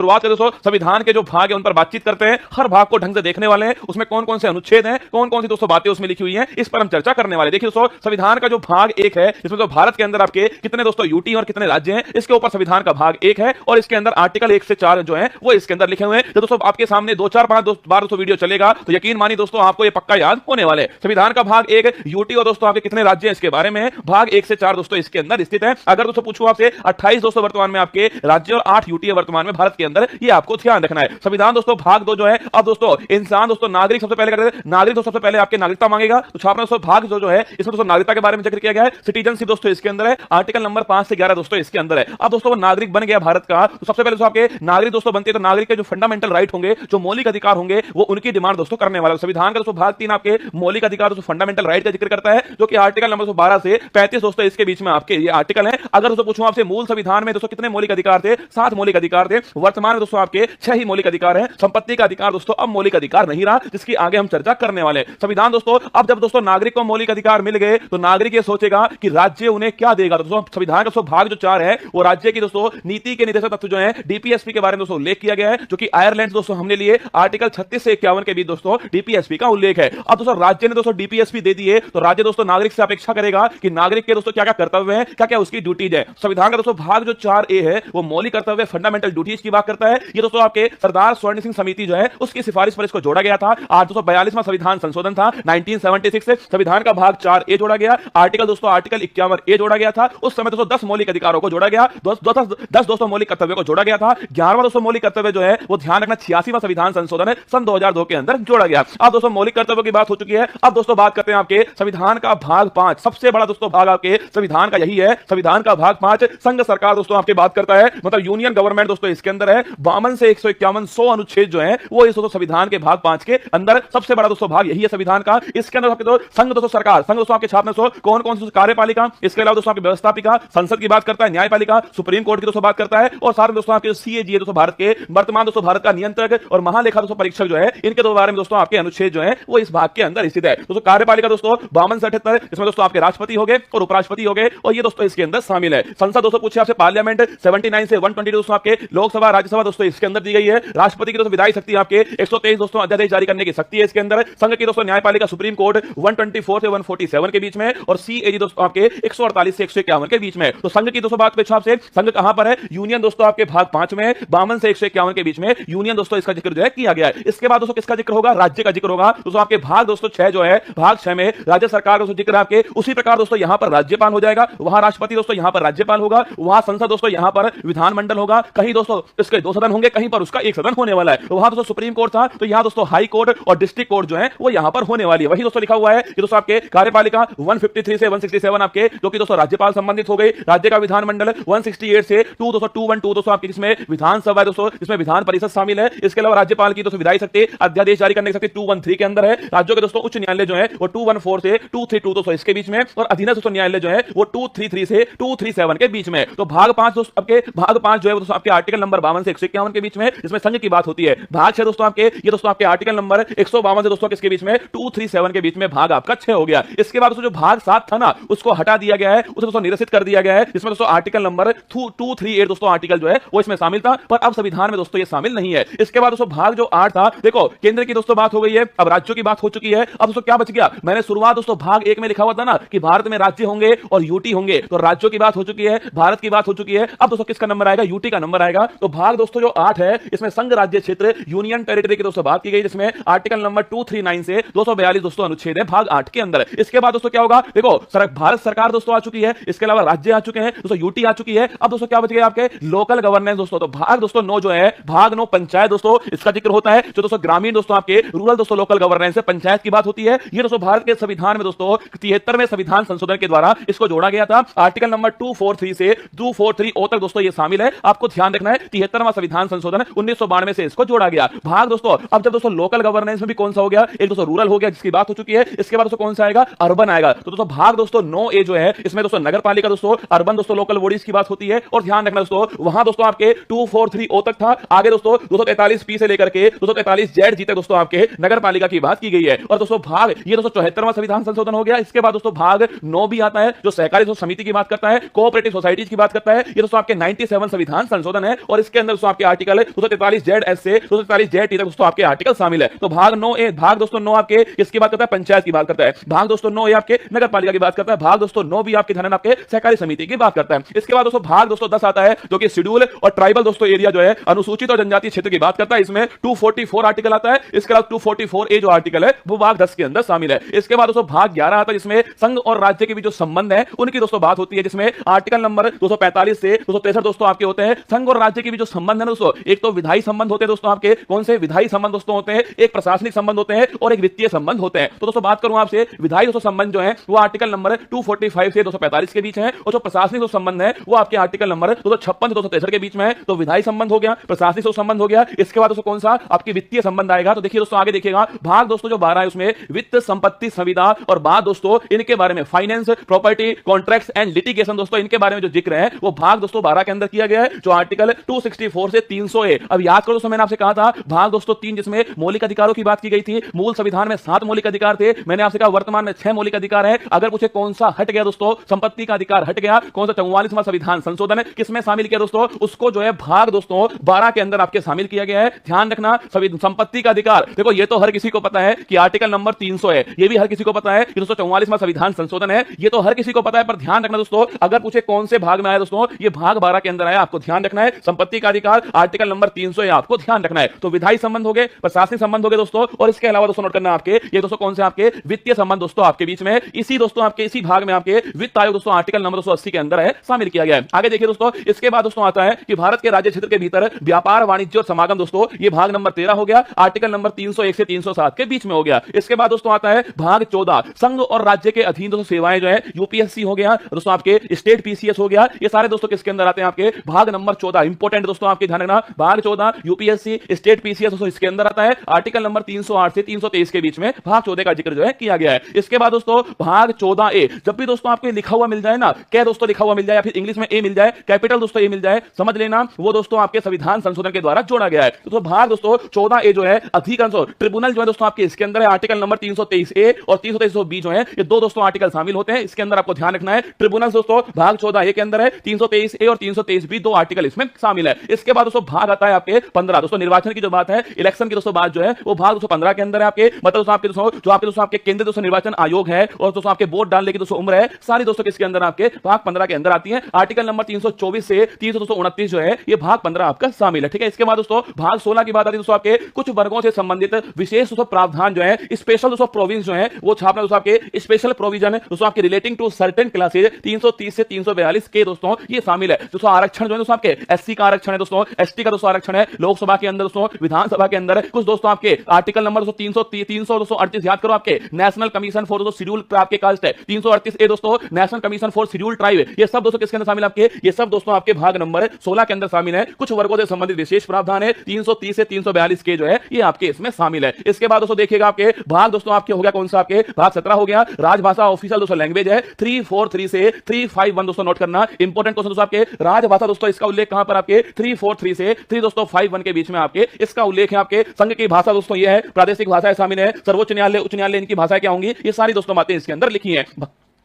शुरुआत करें दोस्तों संविधान के जो भाग है उन पर बातचीत करते हैं, हर भाग को ढंग से देखने वाले हैं, उसमें कौन कौन से अनुच्छेद हैं, कौन कौन सी दोस्तों बातें उसमें लिखी हुई हैं, इस पर हम चर्चा करने वाले। देखिए दोस्तों संविधान का जो भाग एक है, इसमें तो भारत के अंदर आपके कितने दोस्तों यूटी और कितने राज्य हैं, इसके ऊपर संविधान का भाग एक है और इसके अंदर आर्टिकल 1 से 4 जो है वो इसके अंदर लिखे हुए हैं। तो दोस्तों आपके सामने 2-4-5 बार दोस्तों वीडियो चलेगा तो यकीन मानिए दोस्तों आपको ये पक्का याद होने वाले। संविधान का भाग एक यूटी और दोस्तों आपके कितने राज्य हैं इसके बारे में, भाग 1 से 4 दोस्तों इसके अंदर स्थित है। अगर दोस्तों पूछूं आपसे 28 दोस्तों वर्तमान में आपके राज्य और 8 यूटी वर्तमान में भारत के अंदर, ये आपको ध्यान रखना है। संविधान दोस्तों भाग 2 जो है, अब दोस्तों इंसान दोस्तों नागरिक सबसे पहले करते हैं, नागरिक तो सबसे पहले आपके नागरिकता मांगेगा, तो छापना दोस्तों भाग जो है इसमें दोस्तों नागरिकता के बारे में जिक्र किया गया है। सिटीजनशिप दोस्तों इसके अंदर है, आर्टिकल नंबर 5 से 11 दोस्तों इसके अंदर है। अब दोस्तों वो नागरिक बन गया भारत का, तो सबसे पहले दोस्तों आपके नागरिक दोस्तों बनते हैं, तो नागरिक के जो फंडामेंटल राइट होंगे, जो मौलिक अधिकार होंगे, वो उनकी डिमांड दोस्तों करने वाला। संविधान का दोस्तों भाग 3 आपके मौलिक अधिकार दोस्तों फंडामेंटल राइट का जिक्र करता है, जो कि आर्टिकल नंबर 12 से 35 दोस्तों इसके बीच में आपके ये आर्टिकल है। अगर दोस्तों पूछूं आपसे मूल संविधान में दोस्तों कितने मौलिक अधिकार थे, 7 मौलिक अधिकार थे। वर्तमान में दोस्तों आपके 6 ही मौलिक अधिकार हैं। संपत्ति का अधिकार दोस्तों अब मौलिक अधिकार नहीं रहा, जिसकी आगे हम चर्चा करने वाले। संविधान दोस्तों अब जब दोस्तों नागरिक को मौलिक अधिकार मिल गए तो नागरिक ये सोचेगा कि राज्य उन्हें क्या देगा। दोस्तों संविधान का भाग जो 4 है वो राज्य की दोस्तों नीति के निर्देशक तत्व जो है डीपीएसपी के बारे में दोस्तों उल्लेख किया गया है, जो कि आयरलैंड दोस्तों हमने लिए आर्टिकल 36 से 51 के बीच दोस्तों डीपीएसपी का उल्लेख है। अब दोस्तों राज्य ने दोस्तों डीपीएसपी दे दिए तो राज्य दोस्तों नागरिक से अपेक्षा करेगा कि नागरिक के दोस्तों क्या क्या कर्तव्य है, क्या क्या उसकी ड्यूटीज है। संविधान का दोस्तों भाग जो 4A है वो मौलिक कर्तव्य फंडामेंटल ड्यूटीज की बात करता है। ये दोस्तों आपके सरदार स्वर्ण सिंह समिति जो है उसकी सिफारिश पर इसको जोड़ा गया था। 242वां संविधान संशोधन था 1976 से संविधान का भाग 4A जोड़ा गया। आर्टिकल 51A जोड़ा गया था। उस समय दोस्तों 10 मौलिक अधिकारों को जोड़ा गया, 10 दोस्तों मौलिक कर्तव्यों को जोड़ा गया था। 11वां दोस्तों मौलिक कर्तव्य जो है वो ध्यान रखना 86वां संविधान संशोधन है सन 2002 के अंदर जोड़ा गया। अब दोस्तों मौलिक कर्तव्यों की बात हो चुकी है। अब दोस्तों बात करते हैं आपके संविधान का भाग 5, सबसे बड़ा दोस्तों भाग आपके संविधान का यही है। संविधान का भाग 5 संघ सरकार दोस्तों आपकी बात करता है, मतलब यूनियन गवर्नमेंट दोस्तों इसके अंदर है। 52 से 151 100 अनुच्छेद जो है वो इस दोस्तों संविधान के भाग 5 के अंदर सबसे बड़ा दोस्तों भाग यही है संविधान का। इसके अंदर आपके संघ दोस्तों सरकार, संघ दोस्तों आपके छापने कौन कौन सी कार्यपालिका, इसके अलावा दोस्तों आपकी व्यवस्थापिका, संसद की बात करता है, न्यायपालिका, सुप्रीम कोर्ट की दोस्तों बात करता है, और साथ में दोस्तों आपके सीएजी दोस्तों भारत के वर्तमान दोस्तों भारत का नियंत्रक और महालेखा दोस्तों परीक्षक जो है, इनके बारे में दोस्तों आपके अनुच्छेद जो है वो इस भाग के अंदर स्थित है। दोस्तों कार्यपालिका दोस्तों 52 से 78, इसमें दोस्तों आपके राष्ट्रपति हो गए और उपराष्ट्रपति हो गए, और ये दोस्तों इसके अंदर शामिल है। संसद दोस्तों पूछे आपसे पार्लियामेंट 79 से 122 दोस्तों आपके लोकसभा राज्यसभा दोस्तों इसके अंदर दी गई है। राष्ट्रपति की दोस्तों विधायी शक्ति आपके 123 दोस्तों अध्यादेश जारी करने की शक्ति है इसके अंदर। संघ की दोस्तों न्यायपालिका सुप्रीम कोर्ट 124 से 147 के बीच में, और सीएजी दोस्तों आपके 148 से 151 के बीच में। तो संघ की दोस्तों बात पेछाब से संघ कहां पर है, यूनियन दोस्तों आपके भाग 5 में 52 से 151 के बीच में यूनियन दोस्तों इसका जिक्र जो है किया गया है। इसके बाद दोस्तों किसका जिक्र होगा, राज्य का जिक्र होगा। दोस्तों आपके भाग दोस्तों 6 जो है, भाग 6 में राज्य सरकार दोस्तों जिक्र आपके उसी प्रकार दोस्तों यहां पर राज्यपाल हो जाएगा, वहां राष्ट्रपति दोस्तों यहां पर राज्यपाल होगा, वहां संसद दोस्तों यहां पर विधानमंडल होगा, कहीं दोस्तों इसके 2 सदन होंगे, कहीं पर उसका 1 सदन होने वाला है। वहां दोस्तों सुप्रीम कोर्ट था, तो यहां दोस्तों हाई कोर्ट और डिस्ट्रिक्ट कोर्ट जो है वो यहां पर होने वाली है। वही दोस्तों लिखा हुआ है कि दोस्तों आपके कार्यपालिका 153 से 167 आपके जो कि दोस्तों राज्यपाल संबंधित हो गई। राज्य का विधानमंडल 168 से 212 दोस्तों आपके जिसमें विधानसभा दोस्तों इसमें विधान परिषद शामिल है। इसके अलावा राज्यपाल की दोस्तों विधायी शक्ति अध्यादेश जारी करने की शक्ति 213 के अंदर है। राज्यों के दोस्तों उच्च न्यायालय जो है वो 214 से 232 दोस्तों इसके बीच में, और अधीनस्थ दोस्तों न्यायालय जो है वो 233 से 237 के बीच में। तो भाग 5 दोस्तों आपके भाग 5 जो है वो दोस्तों आपके आर्टिकल नंबर 52 से 151 के बीच में, इसमें संघ की बात होती है। भाग 6 दोस्तों आपके ये दोस्तों आपके आर्टिकल नंबर 152 से दोस्तों किसके बीच में 237 के बीच में भाग आपका 6 हो गया। इसके बाद दोस्तों जो भाग 7 था ना उसको हटा दिया गया है, उसे दोस्तों निरसित कर दिया गया है। इसमें दोस्तों आर्टिकल नंबर 238 दोस्तों आर्टिकल जो है वो इसमें शामिल था, पर अब संविधान में दोस्तों ये शामिल नहीं है। इसके बाद दोस्तों भाग जो 8 था, देखो केंद्र की दोस्तों बात हो गई है, अब राज्यों की बात हो चुकी है। अब दोस्तों क्या बच गया, मैंने शुरुआत दोस्तों भाग 1 में लिखा हुआ था ना कि भारत में राज्य होंगे और यूटी होंगे, तो राज्यों की बात हो चुकी है, भारत की बात हो चुकी है। अब दोस्तों किसका नंबर आएगा, यूटी का नंबर आएगा। तो भाग दोस्तों जो 8 है इसमें संघ राज्य क्षेत्र यूनियन टेरिटरी की दोस्तों बात की गई, जिसमें आर्टिकल नंबर 239 से 242 दोस्तों अनुच्छेद है भाग 8 के अंदर। इसके बाद दोस्तों क्या होगा, देखो भारत सरकार दोस्तों आ चुकी है, इसके अलावा राज्य आ चुके हैं दोस्तों, यूटी आ चुकी है। अब दोस्तों क्या बच गया आपके लोकल गवर्नेंस दोस्तों। तो भाग दोस्तों 9 जो है, भाग 9 पंचायत दोस्तों इसका जिक्र होता है, जो दोस्तों ग्रामीण दोस्तों आपके रूरल दोस्तों लोकल गवर्नेंस है, पंचायत की बात होती है। ये दोस्तों भारत के संविधान में दोस्तों 73वें संविधान संशोधन के द्वारा इसको जोड़ा गया था। आर्टिकल नंबर 243 से 243 तक दोस्तों ये शामिल है। आपको ध्यान रखना है 73वां संविधान संशोधन 1992 से इसको जोड़ा गया। भाग दोस्तों अब जब दोस्तों लोकल गवर्नेंस में भी कौन सा हो गया, एक दोस्तों रूरल हो गया जिसकी बात हो चुकी है। इसके बाद दोस्तों कौन सा आएगा, अर्बन आएगा। तो दोस्तों भाग दोस्तों 9A जो है इसमें दोस्तों नगर पालिका दोस्तों अर्बन दोस्तों लोकल बॉडीज की बात होती है। और ध्यान रखना दोस्तों वहां दोस्तों आपके 243 तक था, आगे दोस्तों 243P से लेकर के 243Z तक दोस्तों आपके नगर पालिका की बात की गई है। और दोस्तों भाग ये दोस्तों 74वां संविधान संशोधन हो गया। इसके बाद दोस्तों भाग 9 भी आता है, जो सहकारी समिति की बात करता है, कोऑपरेटिव सोसाइटीज की बात करता है। ये दोस्तों आपके 97 संविधान संशोधन है। और इसके अंदर अंदर दोस्तों आपके आर्टिकल 243 जेड एस से 243 जेड टी तक दोस्तों आपके आर्टिकल शामिल है। तो भाग 9A, भाग दोस्तों 9 आपके किसकी बात करता है? पंचायत की बात करता है। भाग दोस्तों 9A आपके नगर पालिका की बात करता है। भाग दोस्तों 9B आपके ध्यान आपके सहकारी समिति की बात करता है। इसके बाद दोस्तों भाग दोस्तों 10 आता है जो कि शेड्यूल और ट्राइबल दोस्तों एरिया जो है अनुसूचित और जनजातीय क्षेत्र की बात करता है। इसमें 244 आर्टिकल आता है। इसके बाद 244A जो आर्टिकल है वो भाग 10 के अंदर शामिल है। इसके बाद दोस्तों भाग 11 आता है जिसमें संघ और राज्य के बीच जो संबंध है उनकी दोस्तों बात होती है, जिसमें आर्टिकल नंबर 245 से 263 दोस्तों आपके होते हैं संघ और राज्य के बीच जो संबंध है दोस्तों, एक तो विधायी संबंध होते हैं दोस्तों आपके, कौन से विधायी संबंध दोस्तों होते हैं, एक प्रशासनिक संबंध होते हैं और एक वित्तीय संबंध होते हैं। तो दोस्तों बात करूं आपसे विधायी दोस्तों संबंध जो है वो आर्टिकल नंबर 245 से 245 के बीच है, और जो प्रशासनिक संबंध है वो आपके आर्टिकल नंबर 256 से 263 के बीच में है। तो विधायी संबंध हो गया, प्रशासनिक संबंध हो गया। इसके बाद दोस्तों कौन सा आपकी वित्तीय संबंध आएगा? तो देखिए दोस्तों आगे देखिएगा भाग दोस्तों जो 12 है उसमें वित्त, संपत्ति, संविदा और बात दोस्तों इनके बारे में finance, property, contracts and litigation दोस्तों इनके बारे में जो जिक्र है वो भाग दोस्तों 12 के अंदर किया गया है, जो आर्टिकल 264 से 300 अब याद करो दोस्तों मैंने आपसे कहा था भाग दोस्तों 3 जिसमें मौलिक अधिकारों की बात की गई थी। मूल संविधान में 7 मौलिक अधिकार थे, मैंने आपसे कहा वर्तमान में 6 मौलिक अधिकार है। अगर पूछे कौन सा हट गया दोस्तों, संपत्ति का अधिकार हट गया, कौन सा 44वां संविधान संशोधन किसमें शामिल किया दोस्तों, उसको जो है भाग दोस्तों 12 के अंदर आपके शामिल किया गया है। ध्यान रखना संपत्ति का अधिकार, देखो ये तो हर किसी को पता है कि आर्टिकल नंबर 300 है, ये भी हर किसी को पता है कि दोस्तों 44वां संविधान संशोधन है, ये तो हर किसी को पता है। पर ध्यान रखना दोस्तों अगर पूछे कौन से भाग में आया दोस्तों, ये भाग 12 के अंदर आया, आपको ध्यान रखना है। संपत्ति का अधिकार आर्टिकल नंबर 300 है, आपको ध्यान रखना है। तो विधायी संबंध हो गए, प्रशासनिक संबंध हो गए दोस्तों, और इसके अलावा दोस्तों नोट करना आपके ये दोस्तों कौन से आपके वित्तीय संबंध दोस्तों आपके बीच में इसी दोस्तों आपके इसी भाग में आपके वित्त आयोग दोस्तों आर्टिकल नंबर 280 के अंदर है शामिल किया गया है। आगे देखिए दोस्तों इसके बाद दोस्तों आता है कि भारत के राज्य क्षेत्र के भीतर व्यापार, वाणिज्य और समागम दोस्तों, ये भाग नंबर 13 हो गया, आर्टिकल नंबर 301 से 307 के बीच में हो गया। इसके बाद दोस्तों आता है भाग 14 संघ और राज्य के अधीन दोस्तों सेवाएं जो है, यूपीएससी हो गया दोस्तों, आपके स्टेट पीसीएस हो गया, ये सारे दोस्तों किसके अंदर आते हैं आपके भाग नंबर 14। इंपॉर्टेंट दोस्तों आपके ध्यान रखना भाग 14 यूपीएससी स्टेट पीसीएस दोस्तों इसके अंदर आता है, आर्टिकल नंबर 308 से 323 के बीच में भाग 14 का जिक्र जो है किया गया है। इसके बाद दोस्तों भाग 14A, जब भी दोस्तों आपको लिखा हुआ मिल जाए ना, क्या दोस्तों लिखा हुआ मिल जाए या फिर इंग्लिश में ए मिल जाए, कैपिटल दोस्तों ए मिल जाए, समझ लेना वो दोस्तों आपके संविधान संशोधन के द्वारा जोड़ा गया है। तो भाग दोस्तों 14A जो है अधिकांश ट्रिब्यूनल जो है दोस्तों आपके इसके अंदर है, आर्टिकल नंबर 323A और 323B जो है ये दो दोस्तों आर्टिकल शामिल होते हैं। इसके अंदर आपको ध्यान रखना है ट्रिब्यूनल दोस्तों भाग 14A के अंदर है, 323A और 323B दो आर्टिकल इसमें शामिल है। इसके बाद दोस्तों भाग आता है आपके 15 दोस्तों निर्वाचन की जो बात है, इलेक्शन की दोस्तों बात जो है वो भाग दोस्तों 15 के अंदर है आपके, मतलब दोस्तों आपके दोस्तों जो आपके दोस्तों आपके केंद्रीय दोस्तों निर्वाचन आयोग है और दोस्तों आपके वोट डालने की दोस्तों उम्र है, सारी दोस्तों किसके अंदर आपके भाग 15 के अंदर आती है। आर्टिकल नंबर 324 से 329 जो है ये भाग 15 आपका शामिल है, ठीक है। इसके बाद दोस्तों भाग 16 की बात आती है दोस्तों आपके कुछ वर्गों से संबंधित विशेष दोस्तों प्रावधान जो है, स्पेशल दोस्तों प्रोविजन जो है वो छापना दोस्तों आपके स्पेशल प्रोविजन दोस्तों आपके रिलेटिंग टू सर्टेन क्लासेज 330 से 342 के दोस्तों ये शामिल है। दोस्तों आरक्षण जो है दोस्तों आपके एससी का आरक्षण है दोस्तों, एसटी का दोस्तों आरक्षण है लोकसभा के अंदर दोस्तों, विधानसभा के अंदर कुछ दोस्तों आपके आर्टिकल नंबर दोस्तों 338 याद करो आपके नेशनल कमीशन फॉर दोस्तों शेड्यूल आपके कास्ट है, 338A दोस्तों national commission for schedule tribe, ये सब दोस्तों किसके अंदर शामिल आपके, ये सब दोस्तों आपके भाग नंबर 16 के अंदर शामिल है। कुछ वर्गों से संबंधित विशेष प्रावधान है 330 से 342 के जो है ये आपके इसमें शामिल है। इसके बाद दोस्तों देखिएगा आपके भाग दोस्तों आपके हो गया कौन सा आपके भाग 17 हो गया राजभाषा ऑफिशियल दोस्तों लैंग्वेज है 343 से 351 दोस्तों नोट करना इंपॉर्टेंट क्वेश्चन दोस्तों आपके राजभाषा दोस्तों इसका उल्लेख कहां पर आपके 343 से 3 दोस्तों 51 के बीच में आपके इसका उल्लेख है। आपके संघ की भाषा दोस्तों ये है, प्रादेशिक भाषाएं शामिल है, सर्वोच्च न्यायालय उच्च न्यायालय इनकी भाषाएं क्या होंगी, ये सारी दोस्तों बातें इसके अंदर लिखी है।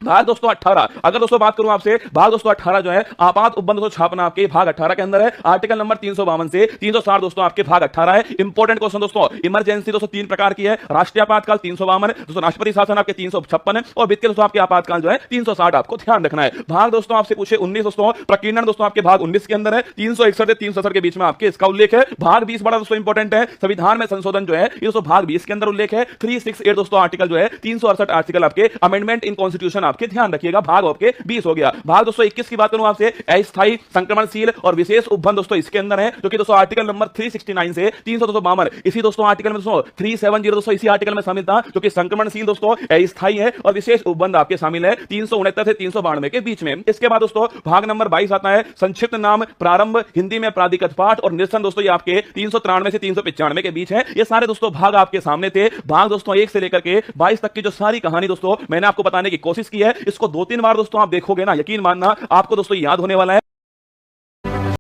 भाग दोस्तों 18 अगर दोस्तों बात करूं आपसे भाग दोस्तों 18 जो है आपात उपबंध दोस्तों छापना आपके भाग 18 के अंदर है, आर्टिकल नंबर 352 से 360 दोस्तों आपके भाग 18 है। इंपॉर्टेंट क्वेश्चन दोस्तों इमरजेंसी दोस्तों 3 प्रकार की है, राष्ट्रीय आपातकाल 352 दोस्तों, राष्ट्रपति शासन आपके 356 और वित्तीय दोस्तों आपके आपातकाल जो है 360 आपको ध्यान रखना है। भाग दोस्तों आपसे पूछे 19 दोस्तों प्रकीर्णन दोस्तों आपके भाग 19 के अंदर है 361 से 367 के बीच में आपके इसका उल्लेख है। भाग 20 बड़ा दोस्तों इंपॉर्टेंट है, संविधान में संशोधन जो है ये दोस्तों भाग 20 के अंदर उल्लेख है। 368 दोस्तों आर्टिकल जो है 368 आर्टिकल आपके अमेंडमेंट इन कॉन्स्टिट्यूशन आपके ध्यान रखिएगा, भाग आपके 20 हो गया। भाग दोस्तों 21 की बात करूं आपसे अस्थायी संक्रमणशील और विशेष उपबंध दोस्तों इसके अंदर है, जो कि दोस्तों आर्टिकल नंबर 369 से 352 इसी दोस्तों आर्टिकल में दोस्तों 370 दोस्तों इसी आर्टिकल में शामिल था, जो कि संक्रमणशील दोस्तों अस्थायी है और विशेष उपबंध आपके शामिल है 369 से 392 के बीच में। इसके बाद दोस्तों भाग नंबर 22 आता है संक्षिप्त नाम प्रारंभ हिंदी में प्राधिकृत पाठ और निरसन दोस्तों ये आपके 393 से 395 के बीच है। ये सारे दोस्तों भाग आपके सामने थे। भाग दोस्तों 1 से लेकर के 22 तक की जो सारी कहानी दोस्तों मैंने आपको बताने की कोशिश की है, इसको 2-3 बार दोस्तों आप देखोगे ना, यकीन मानना आपको दोस्तों याद होने वाला है।